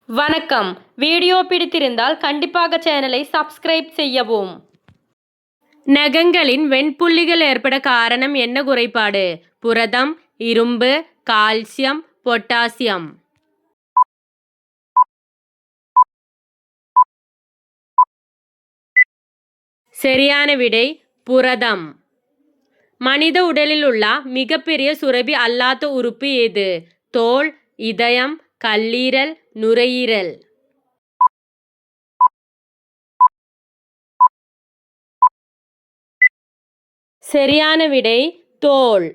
வணக்கம். வீடியோ பிடித்திருந்தால் கண்டிப்பாக சேனலை சப்ஸ்கிரைப் செய்யவும். நகங்களின் வெண்புள்ளிகள் ஏற்பட காரணம் என்ன குறைபாடு? புரதம், இரும்பு, கால்சியம், பொட்டாசியம். சரியான விடை புரதம். மனித உடலில் உள்ள மிகப்பெரிய சுரபி அல்லாத உறுப்பு எது? தோல், இதயம், கல்லீரல், நுரையீரல். சரியான விடை தோல்.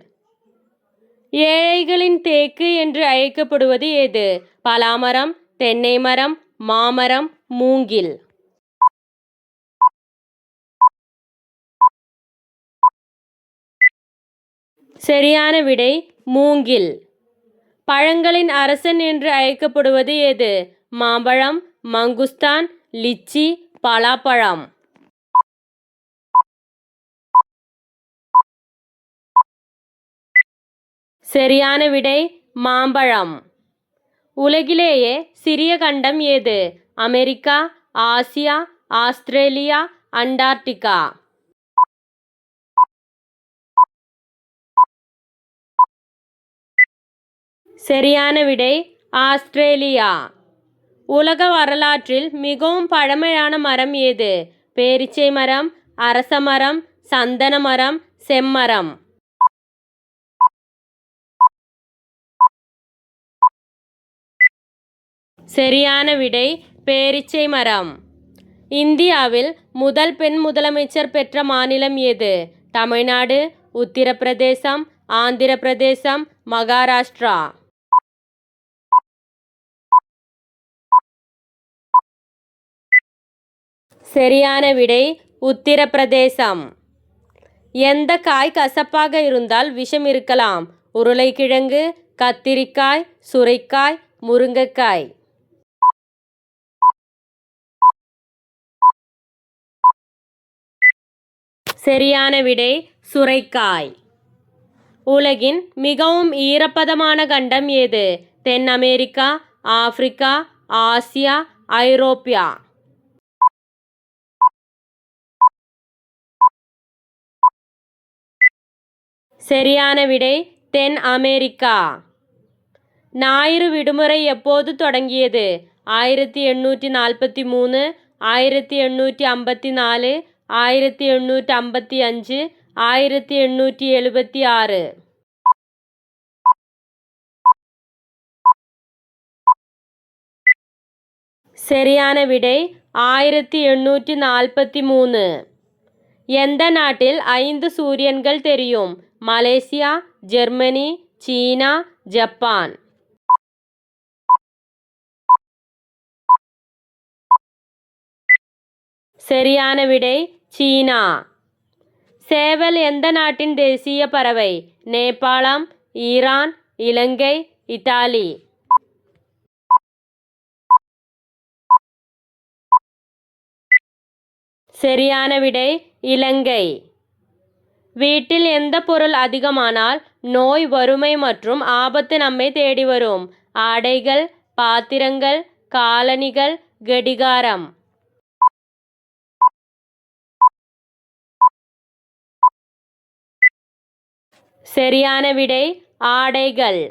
ஏழைகளின் தேக்கு என்று அழைக்கப்படுவது எது? பலாமரம், தென்னை மரம், மாமரம், மூங்கில். சரியான விடை மூங்கில். பழங்களின் அரசன் என்று அழைக்கப்படுவது எது? மாம்பழம், மங்குஸ்தான், லிச்சி, பலாப்பழம். சரியான விடை மாம்பழம். உலகிலேயே சிறிய கண்டம் எது? America, Asia, Australia, Antarctica. சரியான விடை ஆஸ்திரேலியா. உலக வரலாற்றில் மிகவும் பழமையான மரம் எது? பேரீச்சை மரம், அரச மரம், சந்தன மரம், செம்மரம். சரியான விடை பேரீச்சை மரம். இந்தியாவில் முதல் பெண் முதலமைச்சர் பெற்ற மாநிலம் எது? தமிழ்நாடு, உத்தரப்பிரதேசம், ஆந்திர பிரதேசம், மகாராஷ்டிரா. சரியான விடை உத்தரப்பிரதேசம். எந்த காய் கசப்பாக இருந்தால் விஷம் இருக்கலாம்? உருளைக்கிழங்கு, கத்திரிக்காய், சுரைக்காய், முருங்கைக்காய். சரியான விடை சுரைக்காய். உலகின் மிகவும் ஈரப்பதமான கண்டம் எது? தென் அமெரிக்கா, ஆப்பிரிக்கா, ஆசியா, ஐரோப்பியா. சரியான விடை தென் அமெரிக்கா. ஞாயிறு விடுமுறை எப்போது தொடங்கியது? 1843, 1854, 1855, 1876. சரியான விடை 1843. எந்த நாட்டில் 5 சூரியன்கள் தெரியும்? மலேசியா, ஜெர்மனி, சீனா, ஜப்பான். சரியான விடை சீனா. சேவல் எந்த நாட்டின் தேசிய பறவை? நேபாளம், ஈரான், இலங்கை, இத்தாலி. சரியான விடை இலங்கை. வீட்டில் எந்த பொருள் அதிகமானால் நோய், வறுமை மற்றும் ஆபத்து நம்மை தேடி வரும்? ஆடைகள், பாத்திரங்கள், காலணிகள், கடிகாரம். சரியான விடை ஆடைகள்.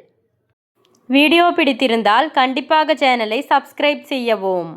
வீடியோ பிடித்திருந்தால் கண்டிப்பாக சேனலை சப்ஸ்கிரைப் செய்யவும்.